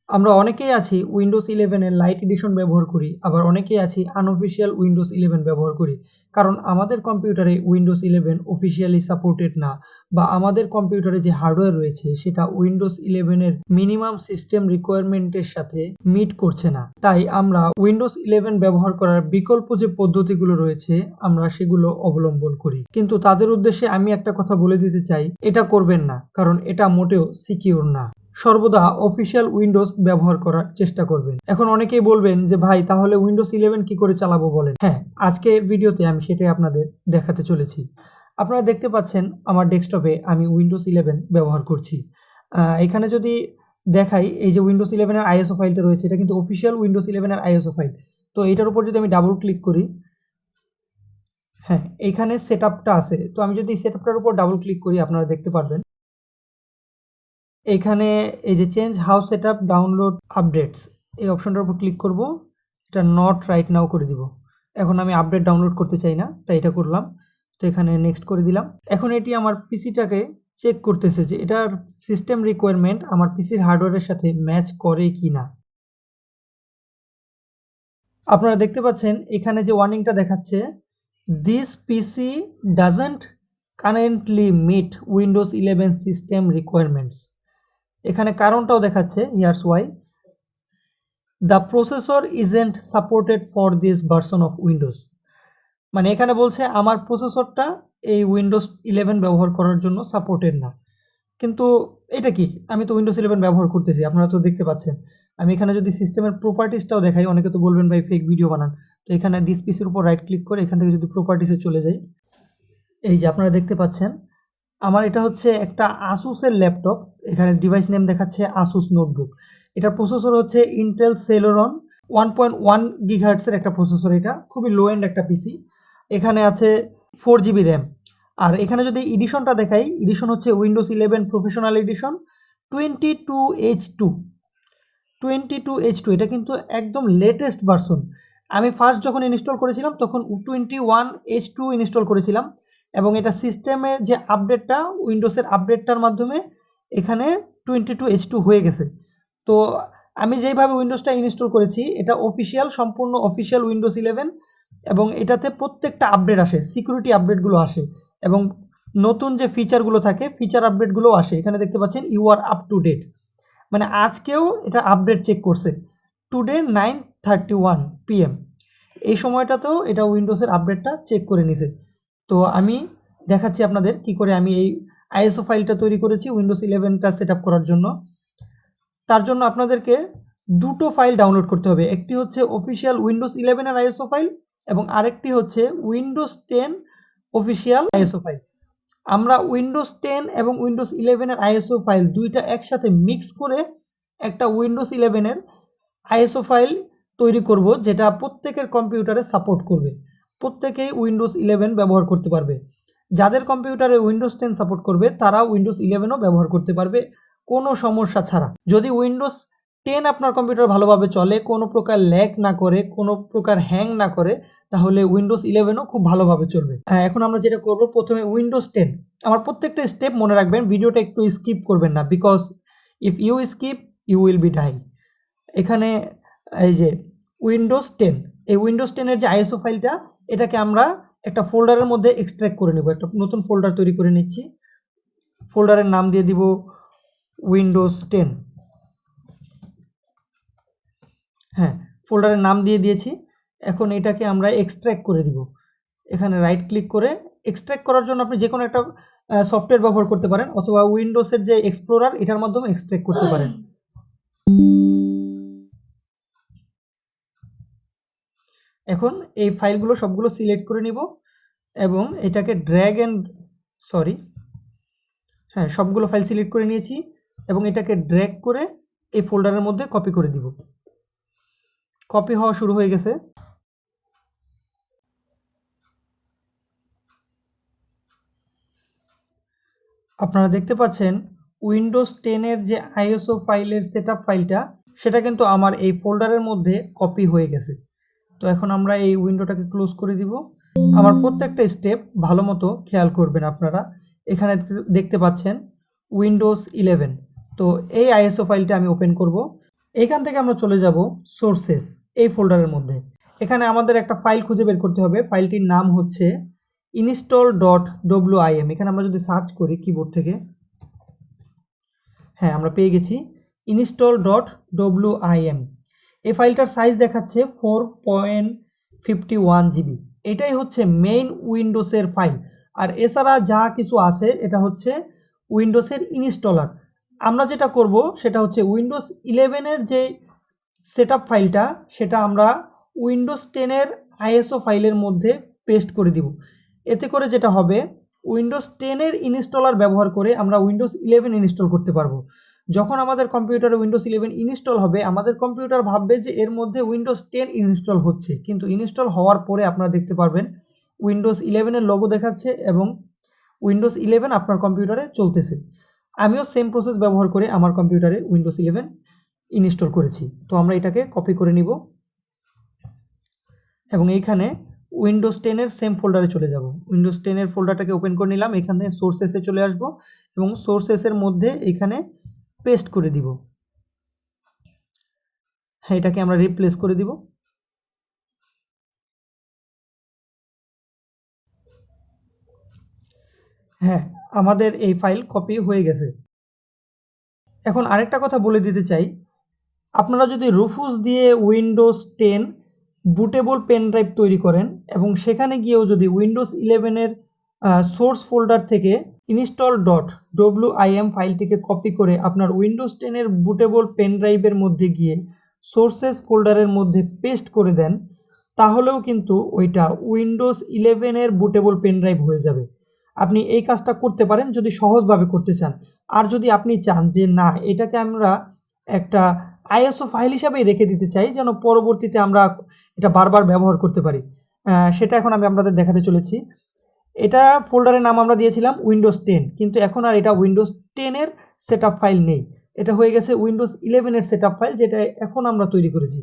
আমরা অনেকেই আছি উইন্ডোজ 11 এর লাইট এডিশন ব্যবহার করি, আবার অনেকেই আছি আনঅফিসিয়াল উইন্ডোজ 11 ব্যবহার করি। কারণ আমাদের কম্পিউটারে উইন্ডোজ 11 অফিসিয়ালি সাপোর্টেড না, বা আমাদের কম্পিউটারে যে হার্ডওয়্যার রয়েছে সেটা উইন্ডোজ 11 এর মিনিমাম সিস্টেম রিকোয়ারমেন্টের সাথে মিট করছে না। তাই আমরা উইন্ডোজ 11 ব্যবহার করার বিকল্প যে পদ্ধতিগুলো রয়েছে আমরা সেগুলো অবলম্বন করি। কিন্তু তাদের উদ্দেশ্যে আমি একটা কথা বলে দিতে চাই, এটা করবেন না, কারণ এটা মোটেও সিকিউর না। সর্বদা অফিসিয়াল উইন্ডোজ ব্যবহার করার চেষ্টা করবেন। এখন অনেকেই বলবেন যে ভাই তাহলে উইন্ডোজ 11 কি করে চালাবো বলেন। হ্যাঁ, আজকের ভিডিওতে আমি সেটাই আপনাদের দেখাতে চলেছি। আপনারা দেখতে পাচ্ছেন আমার ডেস্কটপে আমি উইন্ডোজ 11 ব্যবহার করছি। এখানে যদি দেখাই, এই যে উইন্ডোজ 11 এর আইএসও ফাইলটা রয়েছে, এটা কিন্তু অফিসিয়াল উইন্ডোজ 11 এর আইএসও ফাইল। তো এটার উপর যদি আমি ডাবল ক্লিক করি, হ্যাঁ এইখানে সেটআপটা আছে। তো আমি যদি সেটআপটার উপর ডাবল ক্লিক করি আপনারা দেখতে পারবেন এখানে এই যে change how setup download updates, এই অপশনটার উপর ক্লিক করব। এটা নট রাইট নাও করে দিব। এখন আমি আপডেট ডাউনলোড করতে চাই না, তাই এটা করলাম। তো এখানে নেক্সট করে দিলাম। এখন এটি আমার পিসিটাকে চেক করতেছে যে এটার সিস্টেম রিকোয়ারমেন্ট আমার পিসির হার্ডওয়্যারের সাথে ম্যাচ করে কি না। আপনারা দেখতে পাচ্ছেন এখানে যে ওয়ার্নিংটা দেখাচ্ছে, this PC doesn't currently meet Windows 11 system requirements. এখানে কারণটাও দেখাচ্ছে, here's why, the processor isn't supported for this version of Windows. মানে এখানে বলছে আমার প্রসেসরটা এই উইন্ডোজ 11 ব্যবহার করার জন্য সাপোর্টেড না। কিন্তু এটা কি, আমি তো উইন্ডোজ 11 ব্যবহার করতেছি, আপনারা তো দেখতে পাচ্ছেন। আমি এখানে যদি সিস্টেমের প্রপার্টিসটাও দেখাই, অনেকে তো বলবেন ভাই ফেক ভিডিও বানান। তো এখানে দিস পিসির উপর রাইট ক্লিক করে এখান থেকে যদি প্রপার্টিসে চলে যাই, এই যে আপনারা দেখতে পাচ্ছেন আমার এটা হচ্ছে একটা আসুসের ল্যাপটপ। এখানে ডিভাইস নেম দেখাচ্ছে আসুস নোটবুক। এটার প্রসেসর হচ্ছে ইন্টেল সেলেরন 1.1 গিগাহার্টসের একটা প্রসেসর। এটা খুবই লো এন্ড একটা পিসি। এখানে আছে 4 GB র্যাম। আর এখানে যদি এডিশনটা দেখাই, এডিশন হচ্ছে Windows 11 professional addition 22H2। 22H2 এটা কিন্তু একদম লেটেস্ট ভার্সন। আমি ফার্স্ট যখন ইনস্টল করেছিলাম তখন 21H2 ইনস্টল করেছিলাম, এবং এটা সিস্টেমের যে আপডেটটা উইন্ডোজের আপডেটটার মাধ্যমে এখানে 22H2 হয়ে গেছে। তো আমি যেইভাবে উইন্ডোজটা ইনস্টল করেছি এটা অফিসিয়াল, সম্পূর্ণ অফিসিয়াল উইন্ডোজ 11, এবং এটাতে প্রত্যেকটা আপডেট আসে, সিকিউরিটি আপডেটগুলো আসে, এবং নতুন যে ফিচারগুলো থাকে ফিচার আপডেটগুলোও আসে। এখানে দেখতে পাচ্ছেন you are up to date, মানে আজকেও এটা আপডেট চেক করছে। টুডে 9:31 PM এই সময়টাতেও এটা উইন্ডোজের আপডেটটা চেক করে নিছে। তো আমি দেখাচ্ছি আপনাদের কি করে আমি এই আইএসও ফাইলটা তৈরি করেছি উইন্ডোজ 11টা সেট আপ করার জন্য। তার জন্য আপনাদেরকে দুটো ফাইল ডাউনলোড করতে হবে। একটি হচ্ছে অফিসিয়াল উইন্ডোজ 11 এর আইএসও ফাইল, এবং আরেকটি হচ্ছে উইন্ডোজ 10 অফিসিয়াল আইএসও ফাইল। আমরা উইন্ডোজ 10 এবং উইন্ডোজ 11 এর আইএসও ফাইল দুইটা একসাথে মিক্স করে একটা উইন্ডোজ 11 এর আইএসও ফাইল তৈরি করব, যেটা প্রত্যেকের কম্পিউটারে সাপোর্ট করবে। প্রত্যেকেই উইন্ডোজ 11 ব্যবহার করতে পারবে। যাদের কম্পিউটারে উইন্ডোজ 10 সাপোর্ট করবে তারা উইন্ডোজ 11ও ব্যবহার করতে পারবে কোনো সমস্যা ছাড়া। যদি উইন্ডোজ 10 আপনার কম্পিউটার ভালোভাবে চলে, কোনো প্রকার ল্যাগ না করে, কোনো প্রকার হ্যাং না করে, তাহলে উইন্ডোজ 11ও খুব ভালোভাবে চলবে। এখন আমরা যেটা করব, প্রথমে উইন্ডোজ 10, আমার প্রত্যেকটা স্টেপ মনে রাখবেন, ভিডিওটা একটু স্কিপ করবেন না, because if you skip you will be die. এখানে এই যে উইন্ডোজ 10, এই উইন্ডোজ 10 এর যে আইএসও ফাইলটা, এটাকে আমরা একটা ফোল্ডারের মধ্যে এক্সট্র্যাক্ট করে নেব। একটা নতুন ফোল্ডার তৈরি করে নিচ্ছি। ফোল্ডারের নাম দিয়ে দিব উইন্ডোজ 10। হ্যাঁ, ফোল্ডারের নাম দিয়ে দিয়েছি। এখন এটাকে আমরা এক্সট্র্যাক্ট করে দিব। এখানে রাইট ক্লিক করে এক্সট্র্যাক্ট করার জন্য আপনি যে কোনো একটা সফটওয়্যার ব্যবহার করতে পারেন, অথবা উইন্ডোজের যে এক্সপ্লোরার এটার মাধ্যমে এক্সট্র্যাক্ট করতে পারেন। এখন এই ফাইলগুলো সবগুলো সিলেক্ট করে নিব, এবং এটাকে সবগুলো ফাইল সিলেক্ট করে নিয়েছি, এবং এটাকে ড্র্যাগ করে এই ফোল্ডারের মধ্যে কপি করে দিব। কপি হওয়া শুরু হয়ে গেছে। আপনারা দেখতে পাচ্ছেন উইন্ডোজ 10 এর যে আইএসও ফাইলের সেটআপ ফাইলটা, সেটা কিন্তু আমার এই ফোল্ডারের মধ্যে কপি হয়ে গেছে। তো এখন আমরা এই উইন্ডোটাকে ক্লোজ করে দিব। আমার প্রত্যেকটা স্টেপ ভালো মতো খেয়াল করবেন আপনারা। এখানে দেখতে পাচ্ছেন উইন্ডোজ 11। তো এই আইএসও ফাইলটা আমি ওপেন করব। এইখান থেকে আমরা চলে যাব সোর্সেস এই ফোল্ডারের মধ্যে। এখানে আমাদের একটা ফাইল খুঁজে বের করতে হবে। ফাইলটির নাম হচ্ছে install.wim। এখানে আমরা যদি সার্চ করি কিবোর্ড থেকে, হ্যাঁ আমরা পেয়ে গেছি install.wim। এই ফাইলটার সাইজ দেখাচ্ছে 4.51 জিবি। এটাই হচ্ছে মেইন উইন্ডোজের ফাইল। আর এছাড়া যা কিছু আছে এটা হচ্ছে উইন্ডোজের ইনস্টলার। আমরা যেটা করব সেটা হচ্ছে উইন্ডোজ 11-এর যে সেটআপ ফাইলটা সেটা আমরা উইন্ডোজ 10-এর আইএসও ফাইলের মধ্যে পেস্ট করে দিব। এতে করে যেটা হবে, উইন্ডোজ 10-এর ইনস্টলার ব্যবহার করে আমরা উইন্ডোজ 11 ইনস্টল করতে পারবো। যখন আমাদের কম্পিউটারে উইন্ডোজ 11 ইনস্টল হবে, আমাদের কম্পিউটার ভাববে যে এর মধ্যে উইন্ডোজ 10 ইনস্টল হচ্ছে, কিন্তু ইনস্টল হওয়ার পরে আপনারা দেখতে পারবেন উইন্ডোজ 11-এর লোগো দেখাচ্ছে এবং উইন্ডোজ 11 আপনার কম্পিউটারে চলতেছে। আমিও সেম প্রসেস ব্যবহার করে আমার কম্পিউটারে উইন্ডোজ 11 ইনস্টল করেছি। তো আমরা এটাকে কপি করে নিব এবং এইখানে উইন্ডোজ 10-এর সেম ফোল্ডারে চলে যাব। উইন্ডোজ 10-এর ফোল্ডারটাকে ওপেন করে নিলাম, এখানে সোর্সেসে চলে আসব এবং সোর্সেসের মধ্যে এখানে পেস্ট করে দিব। হ্যাঁ, এটাকে আমরা রিপ্লেস করে দিব। হ্যাঁ, আমাদের এই ফাইল কপি হয়ে গেছে। এখন আরেকটা কথা বলে দিতে চাই, আপনারা যদি রুফুস দিয়ে উইন্ডোজ 10 বুটেবল পেন ড্রাইভ তৈরি করেন এবং সেখানে গিয়েও যদি উইন্ডোজ 11-এর সোর্স ফোল্ডার থেকে install.wim ফাইলটিকে কপি করে আপনার উইন্ডোজ 10-এর বুটেবল পেন ড্রাইভের মধ্যে গিয়ে সোর্সেস ফোল্ডারের মধ্যে পেস্ট করে দেন, তাহলেও কিন্তু ওইটা উইন্ডোজ 11-এর বুটেবল পেন ড্রাইভ হয়ে যাবে। আপনি এই কাজটা করতে পারেন যদি সহজভাবে করতে চান। আর যদি আপনি চান যে না, এটাকে আমরা একটা আইএসও ফাইল হিসাবেই রেখে দিতে চাই যেন পরবর্তীতে আমরা এটা বারবার ব্যবহার করতে পারি, সেটা এখন আমি আপনাদের দেখাতে চলেছি। এটা ফোল্ডারের নাম আমরা দিয়েছিলাম উইন্ডোজ 10, কিন্তু এখন আর এটা উইন্ডোজ 10-এর সেটআপ ফাইল নেই, এটা হয়ে গেছে উইন্ডোজ 11-এর সেটআপ ফাইল, যেটা এখন আমরা তৈরি করেছি।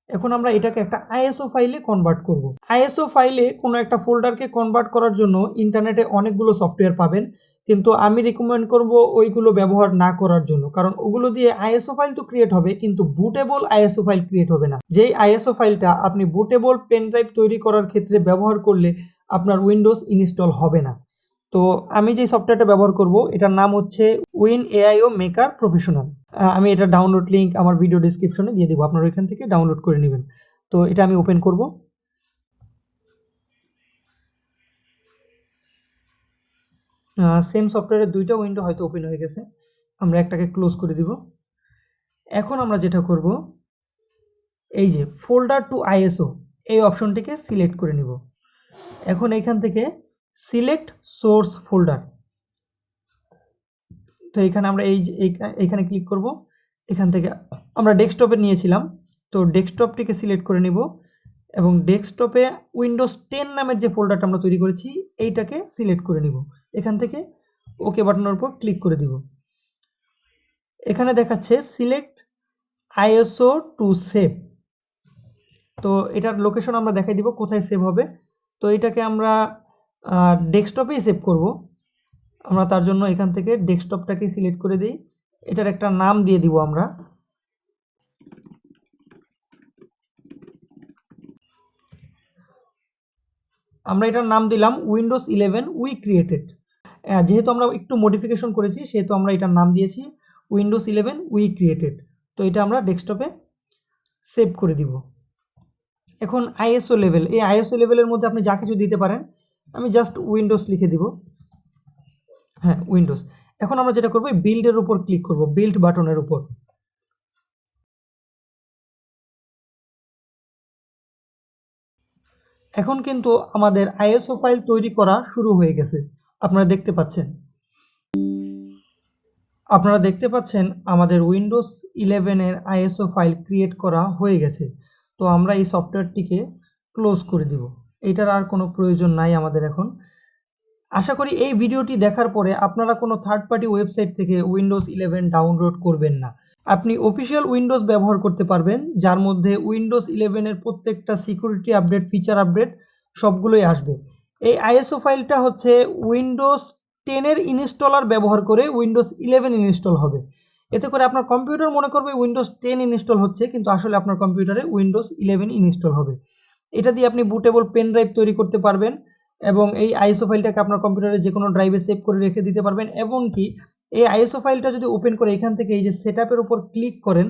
এখন আমরা এটাকে একটা আইএসও ফাইলে কনভার্ট করব। আইএসও ফাইলে কোনো একটা ফোল্ডারকে কনভার্ট করার জন্য ইন্টারনেটে অনেকগুলো সফটওয়্যার পাবেন, কিন্তু আমি রিকমেন্ড করব ওইগুলো ব্যবহার না করার জন্য, কারণ ওগুলো দিয়ে আইএসও ফাইল তো ক্রিয়েট হবে কিন্তু বুটেবল আইএসও ফাইল ক্রিয়েট হবে না। যেই আইএসও ফাইলটা আপনি বুটেবল পেন ড্রাইভ তৈরি করার ক্ষেত্রে ব্যবহার করলে আপনার উইন্ডোজ ইনস্টল হবে না। তো আমি যে সফটওয়্যারটা ব্যবহার করব এটার নাম হচ্ছে WinAIO মেকার প্রফেশনাল। আমি এটা ডাউনলোড লিঙ্ক আমার ভিডিও ডেসক্রিপশনে দিয়ে দেবো, আপনারা ওইখান থেকে ডাউনলোড করে নেবেন। তো এটা আমি ওপেন করব। সেম সফটওয়্যারের দুইটা উইন্ডো হয়তো ওপেন হয়ে গেছে, আমরা একটাকে ক্লোজ করে দিব। এখন আমরা যেটা করব, এই যে ফোল্ডার টু আইএসও এই অপশনটিকে সিলেক্ট করে নিব। এখন এইখান থেকে সিলেক্ট সোর্স ফোল্ডার, তো এখানে আমরা এইখানে ক্লিক করব। এখান থেকে আমরা ডেস্কটপে নিয়েছিলাম, তো ডেস্কটপটিকে সিলেক্ট করে নিব এবং ডেস্কটপে উইন্ডোজ 10 নামের যে ফোল্ডারটা আমরা তৈরি করেছি এইটাকে সিলেক্ট করে নিব। এখান থেকে ওকে বাটনের উপর ক্লিক করে দিব। এখানে দেখাচ্ছে সিলেক্ট আইএসও টু সেভ, তো এটার লোকেশন আমরা দেখাই দিব কোথায় সেভ হবে। তো এটাকে আমরা ডেস্কটপেই সেভ করব। আমরা তার জন্য এখান থেকে ডেস্কটপটাকে সিলেক্ট করে দিই, এটার একটা নাম দিয়ে দিব। আমরা এটার নাম দিলাম উইন্ডোজ 11 উই ক্রিয়েটেড। যেহেতু আমরা একটু মডিফিকেশন করেছি সেহেতু আমরা এটার নাম দিয়েছি উইন্ডোজ 11 উই ক্রিয়েটেড। তো এটা আমরা ডেস্কটপে সেভ করে দিব। এখন আইএসও লেভেল, এই আইএসও লেভেলের মধ্যে আপনি যা কিছু দিতে পারেন, আমি জাস্ট উইন্ডোজ লিখে দিব। হ্যাঁ, উইন্ডোজ। এখন আমরা যেটা করব, বিল্ডের উপর ক্লিক করব, বিল্ড বাটনের উপর। এখন কিন্তু আমাদের আইএসও ফাইল তৈরি করা শুরু হয়ে গেছে। আপনারা দেখতে পাচ্ছেন আমাদের উইন্ডোজ 11-এর আইএসও ফাইল ক্রিয়েট করা হয়ে গেছে। তো আমরা এই সফটওয়্যারটিকে ক্লোজ করে দিব, এটার আর কোনো প্রয়োজন নাই আমাদের এখন। আশা করি এই ভিডিওটি দেখার পরে আপনারা কোনো থার্ড পার্টি ওয়েবসাইট থেকে উইন্ডোজ 11 ডাউনলোড করবেন না। আপনি অফিসিয়াল উইন্ডোজ ব্যবহার করতে পারবেন, যার মধ্যে উইন্ডোজ 11-এর প্রত্যেকটা সিকিউরিটি আপডেট, ফিচার আপডেট সবগুলোই আসবে। এই আইএসও ফাইলটা হচ্ছে উইন্ডোজ 10-এর ইনস্টলার ব্যবহার করে উইন্ডোজ 11 ইনস্টল হবে এতে করে আপনার কম্পিউটার মনে করবে উইন্ডোজ 10 ইনস্টল হচ্ছে, কিন্তু আসলে আপনার কম্পিউটারে উইন্ডোজ 11 ইনস্টল হবে। এটা দিয়ে আপনি বুটেবল পেন ড্রাইভ তৈরি করতে পারবেন এবং এই আইএসও ফাইলটাকে আপনার কম্পিউটারে যে কোনো ড্রাইভে সেভ করে রেখে দিতে পারবেন। এমনকি এই আইএসও ফাইলটা যদি ওপেন করে এখান থেকে এই যে সেটআপের উপর ক্লিক করেন,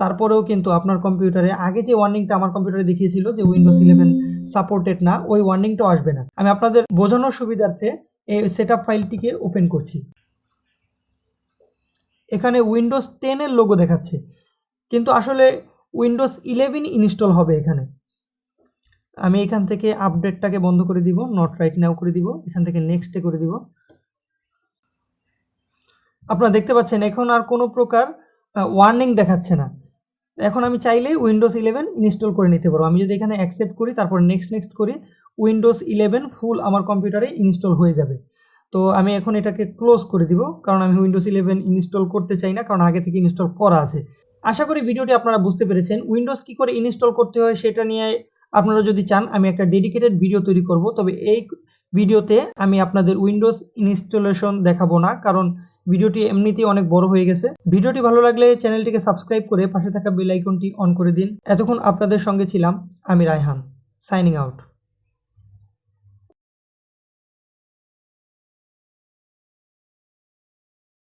তারপরেও কিন্তু আপনার কম্পিউটারে আগে যে ওয়ার্নিংটা আমার কম্পিউটারে দেখিয়েছিল যে উইন্ডোজ 11 সাপোর্টেড না, ওই ওয়ার্নিংটাও আসবে না। আমি আপনাদের বোঝানোর সুবিধার্থে এই সেটআপ ফাইলটিকে ওপেন করছি। এখানে উইন্ডোজ 10 এর লোগো দেখাচ্ছে, কিন্তু আসলে উইন্ডোজ 11 ইনস্টল হবে এখানে। আমি এখান থেকে আপডেটটাকে বন্ধ করে দিব, নট রাইট নাও করে দিব, এখান থেকে নেক্সটে করে দিব। আপনারা দেখতে পাচ্ছেন এখন আর কোনো প্রকার ওয়ার্নিং দেখাচ্ছে না। এখন আমি চাইলেই উইন্ডোজ 11 ইনস্টল করে নিতে পারবো। আমি যদি এখানে অ্যাকসেপ্ট করি, তারপর নেক্সট করি, উইন্ডোজ 11 ফুল আমার কম্পিউটারে ইনস্টল হয়ে যাবে। তো আমি এখন এটাকে ক্লোজ করে দিব, কারণ আমি উইন্ডোজ 11 ইনস্টল করতে চাই না, কারণ আগে থেকে ইনস্টল করা আছে। আশা করি ভিডিওটি আপনারা বুঝতে পেরেছেন। উইন্ডোজ কী করে ইনস্টল করতে হয় সেটা নিয়ে আপনারা যদি চান আমি একটা ডেডিকেটেড ভিডিও তৈরি করব, তবে এই ভিডিওতে আমি আপনাদের উইন্ডোজ ইনস্টলেশন দেখাবো না, কারণ ভিডিওটি এমনিতেই অনেক বড় হয়ে গেছে। ভিডিওটি ভালো লাগলে চ্যানেলটিকে সাবস্ক্রাইব করে পাশে থাকা বেল আইকনটি অন করে দিন। এতক্ষণ আপনাদের সঙ্গে ছিলাম আমি রায়হান, সাইনিং আউট।